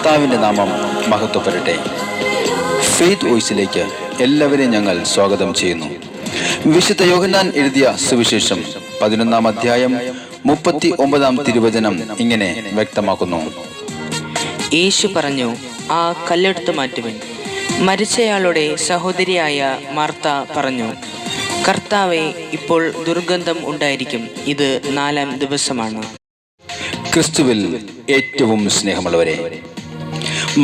കർത്താവിൻ്റെ നാമം മഹത്വപ്പെടട്ടെ. ഫെയ്ത്ത് വോയിസിലേക്ക് എല്ലാവരെയും ഞങ്ങൾ സ്വാഗതം ചെയ്യുന്നു. വിശുദ്ധ യോഹന്നാൻ എഴുതിയ സുവിശേഷം 11-ാം അധ്യായം 39-ാം തിരുവചനം ഇങ്ങനെ വ്യക്തമാക്കുന്നു. യേശു പറഞ്ഞു, ആ കല്ലെടുത്ത് മാറ്റുവിൻ. മരിച്ചയാളുടെ സഹോദരിയായ മാർത്ത പറഞ്ഞു, കർത്താവേ, ഇപ്പോൾ ദുർഗന്ധം ഉണ്ടായിരിക്കും, ഇത് 4-ാം ദിവസമാണ്. ക്രിസ്തുവിൽ ഏറ്റവും സ്നേഹമുള്ളവരെ,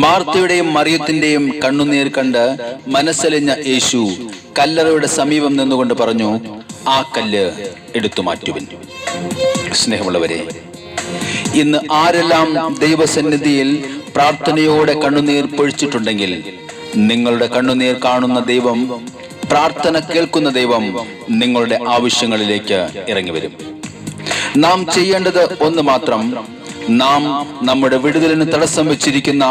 മാർത്തയുടെയും മറിയത്തിന്റെയും കണ്ണുനീർ കണ്ട് മനസ്സലിഞ്ഞ യേശു കല്ലറയുടെ സമീപം നിന്നുകൊണ്ട് പറഞ്ഞു, ആ കല്ല് എടുത്തു മാറ്റുവിൻ. സ്നേഹമുള്ളവരെ, ഇന്ന് ആരെല്ലാം ദൈവസന്നിധിയിൽ പ്രാർത്ഥനയോടെ കണ്ണുനീർ പൊഴിച്ചിട്ടുണ്ടെങ്കിൽ, നിങ്ങളുടെ കണ്ണുനീർ കാണുന്ന ദൈവം, പ്രാർത്ഥന കേൾക്കുന്ന ദൈവം നിങ്ങളുടെ ആവശ്യങ്ങളിലേക്ക് ഇറങ്ങി വരും. നാം ചെയ്യേണ്ടത് ഒന്ന് മാത്രം: നാം നമ്മുടെ വിടുതലിന് തടസ്സം വെച്ചിരിക്കുന്ന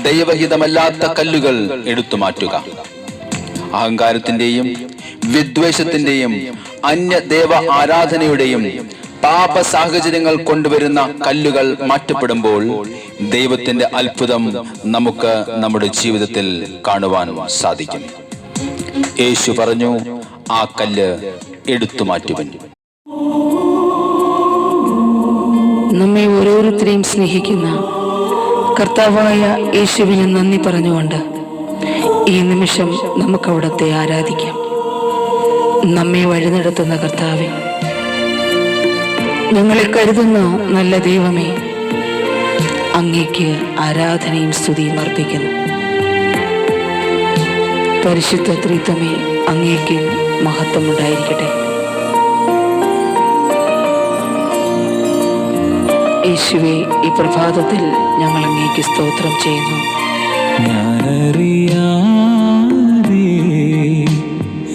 ദൈവഹിതമല്ലാത്ത കല്ലുകൾ എടുത്തു മാറ്റുക. അഹങ്കാരത്തിന്റെയും വിദ്വേഷത്തിന്റെയും അന്യദേവ ആരാധനയുടെയും പാപ സാഹചര്യങ്ങൾ കൊണ്ടുവരുന്ന കല്ലുകൾ മാറ്റപ്പെടുമ്പോൾ ദൈവത്തിന്റെ അത്ഭുതം നമുക്ക് നമ്മുടെ ജീവിതത്തിൽ കാണുവാൻ സാധിക്കും. യേശു പറഞ്ഞു, ആ കല്ല് എടുത്തു മാറ്റുവിൻ. നമ്മെ ഓരോരുത്തരെയും സ്നേഹിക്കുന്ന കർത്താവായ യേശുവിന് നന്ദി പറഞ്ഞുകൊണ്ട് ഈ നിമിഷം നമുക്ക് അവിടുത്തെ ആരാധിക്കാം. നമ്മെ വഴി നടത്തുന്ന കർത്താവേ, ഞങ്ങളെ കരുതുന്ന നല്ല ദൈവമേ, അങ്ങേക്ക് ആരാധനയും സ്തുതിയും അർപ്പിക്കുന്നു. പരിശുദ്ധ ത്രിത്വമേ, അങ്ങേക്ക് മഹത്വമുണ്ടായിരിക്കട്ടെ. യേശുവേ, ഈ പ്രഭാതത്തിൽ ഞങ്ങൾ അങ്ങേക്ക് സ്തോത്രം ചെയ്യുന്നു. ഞാനറിയാതെ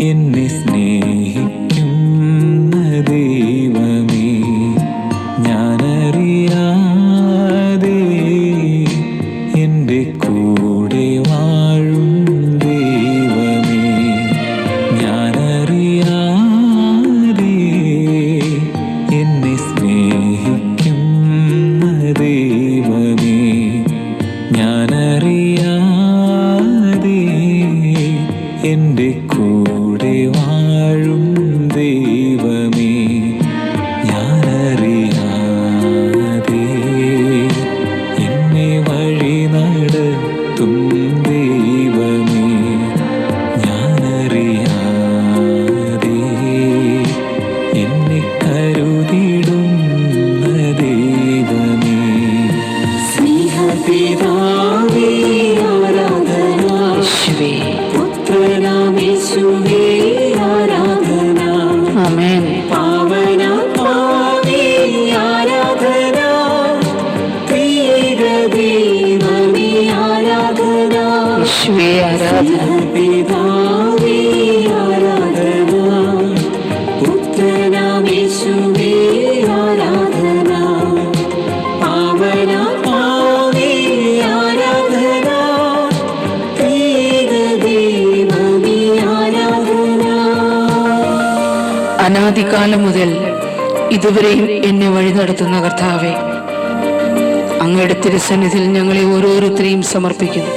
എന്നെ സ്നേഹിക്കുന്ന ദൈവമേ, ഞാനറിയാതെ എൻ്റെ കൂടെ വാഴും ദൈവമേ, ഞാനറിയാതെ എന്നെ സ്നേഹിക്കുന്ന ദൈവമേ, ഞാനറിയാതെ എൻ്റെ കൂടെ വാഴും ദൈവമേ, ഞാനറിയാതെ എന്നെ വഴി നടത്തും ദൈവമേ, ഞാനറിയാതെ എന്നെ കരുതിടുന്ന ദൈവമേ, സ്നേഹപിതാവേ ആരാധന, യേശുവേ, പുത്രനാമേശുവേ ആരാധന, ആമേൻ. പാവനാത്മാവേ ആരാധന, ത്രിയേക ദൈവമേ ആരാധന, യേശുവേ ആരാധന. പിതാവേ ആരാധന, പുത്രനാമേശുവേ ആരാധന, പാവനാത്മാവേ ആരാധന, ത്രിയേക ദൈവമേ ആരാധന. അനാദികാലം മുതൽ ഇതുവരെയും എന്നെ വഴി നടത്തുന്ന കർത്താവേ, അങ്ങയുടെ തിരുസന്നിധിയിൽ ഞങ്ങളെ ഓരോരുത്തരെയും സമർപ്പിക്കുന്നു.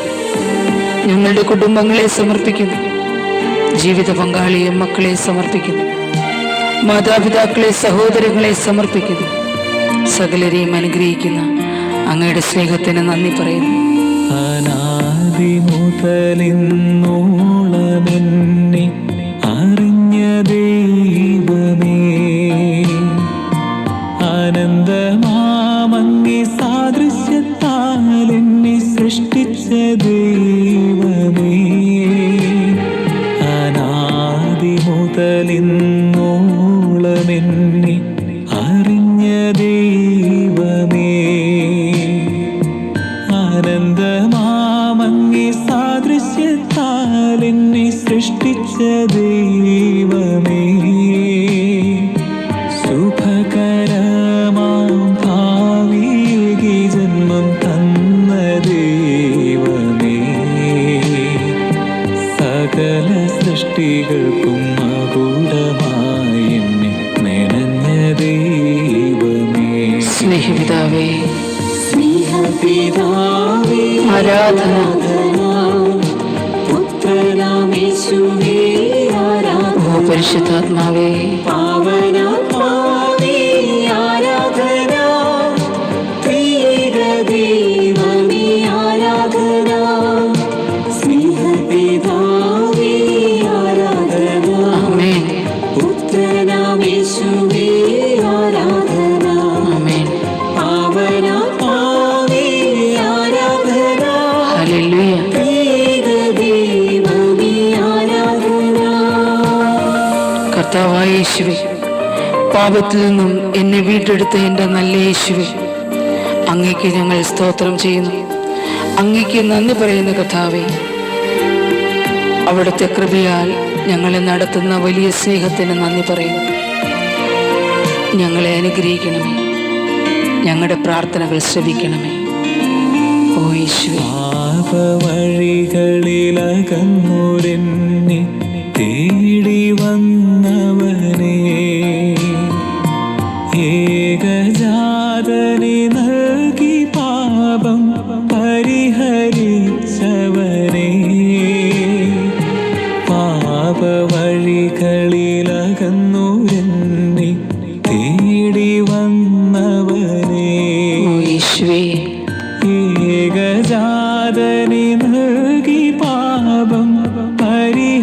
ഞങ്ങളുടെ കുടുംബങ്ങളെ സമർപ്പിക്കുന്നു, ജീവിത പങ്കാളിയെ, മക്കളെ സമർപ്പിക്കുന്നു, മാതാപിതാക്കളെ, സഹോദരങ്ങളെ സമർപ്പിക്കുന്നു. സകലരെയും അനുഗ്രഹിക്കുന്ന അങ്ങയുടെ സ്നേഹത്തിന് നന്ദി പറയുന്നു. അനാദി മുതലിന്നോളമെന്നെ അറിഞ്ഞ ദൈവമേ, ആനന്ദമാമങ്ങേ സാദൃശ്യത്താൽ എന്നെ സൃഷ്ടിച്ച ദൈവമേ, അനാദി മുതലിന്നോളമെന്നെ അറിഞ്ഞ ദൈവമേ, ആനന്ദമാമങ്ങേ സാദൃശ്യത്താൽ എന്നെ സൃഷ്ടിച്ച ദൈവമേ, ശുഭകരമാം ഭാവിക്ക് ജന്മം തന്ന ദൈവമേ, സകല സൃഷ്ടികൾക്കും മകുടമായി എന്നെ മെനഞ്ഞ ദൈവമേ, സ്നേഹിതാവേ, സ്നേഹ സ്നേഹപിതാവേ ആരാധന. പുത്രനാമേശുവേ ആരാധന. ഓ പരിശുദ്ധാത്മാവേ, പാവനാത്മാവേ ആരാധന. ത്രിയേക ദൈവമേ ആരാധന. സ്നേഹപിതാവേ ആരാധന. ആമേൻ, പുത്രനാമേശുവേ ആരാധന. ആമേൻ. പാവനാത്മാവേ ആരാധന. ഹല്ലേലൂയ. ത്രിയേക ദൈവമേ ആരാധന. കർത്താവായ യേശുവേ, പാപത്തിൽ നിന്നും എന്നെ വീണ്ടെടുത്ത എൻ്റെ നല്ല യേശുവേ, അങ്ങേക്ക് ഞങ്ങൾ സ്തോത്രം ചെയ്യുന്നു. അങ്ങേക്ക് നന്ദി പറയുന്ന കർത്താവേ, അവിടുത്തെ കൃപയാൽ ഞങ്ങളെ നടത്തുന്ന വലിയ സ്നേഹത്തിന് നന്ദി പറയുന്നു. ഞങ്ങളെ അനുഗ്രഹിക്കണമേ, ഞങ്ങളുടെ പ്രാർത്ഥനകൾ ശ്രവിക്കണമേ. ഓ യേശുവേ, പാപവഴികളിലകന്നൂരെന്നെ തേടി വന്നവനെ, ഏകജാതനെ നൽകി പാപം പരിഹരിച്ചവനെ, പാപവഴികളിലകന്നൂരെന്നെ തേടി വന്നവനെ, ഓ യേശുവേ, ഏകജാതനെ നൽകി പാപം പരിഹരിച്ചവനെ,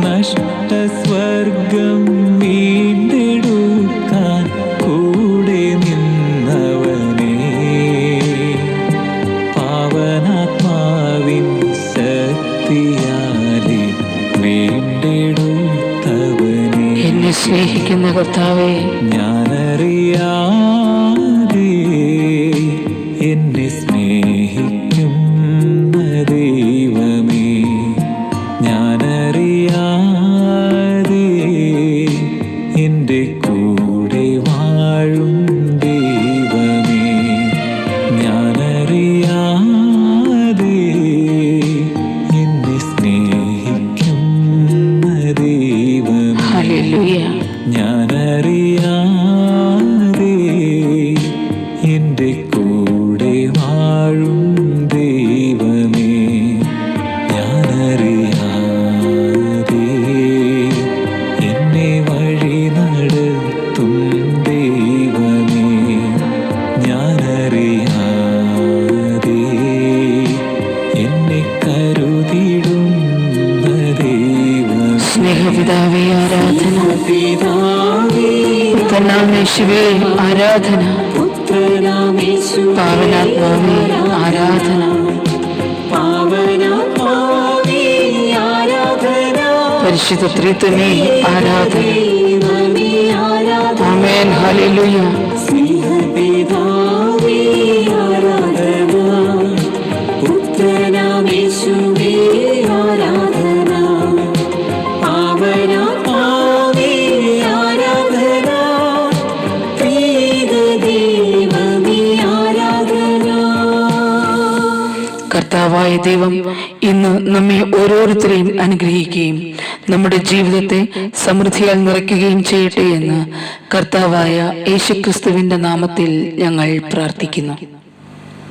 നഷ്ടസ്വർഗം വീണ്ടെടുക്കാൻ കൂടെ നിന്നവനെ, പാവനാത്മാവിൻ ശക്തിയാലെ വീണ്ടെടുത്തവനെ, എന്നെ സ്നേഹിക്കുന്ന കർത്താവേ, ഞാനറിയാതെ എന്നെ സ്നേഹിക്കുന്ന ദൈവമേ, ഞാനറിയാതെ എൻ്റെ കൂടെ വാഴും ദൈവമേ, ഞാനറിയാതെ എന്നെ സ്നേഹിക്കുന്ന ദൈവമേ, ഹല്ലേലൂയ. ഞാനറിയാതെ എൻ്റെ കൂടെ വാഴും ദൈവമേ, ഞാനറിയാതെ എന്നെ വഴി നടത്തും ദൈവമേ, ഞാനറിയാതെ എന്നെ കരുതിടുന്ന ദൈവമേ, സ്നേഹപിതാവേ ആരാധന, പുത്രനാമേശുവേ ആരാധന, പുത്രനാമേശുവേ പാവനാത്മാവേ ആരാധന, പാവനാത്മാവേ ആരാധന. പരിശുദ്ധ ത്രിത്വമേ ആരാധന. ദൈവമേ ആരാധന. ആമേൻ, ഹല്ലേലൂയ. സ്നേഹപിതാവേ ആരാധന. പുത്രനാമേശുവേ ആരാധന. പാവനാത്മാവേ ആരാധന. ത്രിയേക ദൈവമേ ആരാധന. കർത്താവായ ദൈവം ഇന്ന് നമ്മെ ഓരോരുത്തരെയും അനുഗ്രഹിക്കുകയും നമ്മുടെ ജീവിതത്തെ സമൃദ്ധിയാൽ നിറയ്ക്കുകയും ചെയ്യട്ടെ എന്ന് കർത്താവായ യേശുക്രിസ്തുവിന്റെ നാമത്തിൽ ഞങ്ങൾ പ്രാർത്ഥിക്കുന്നു.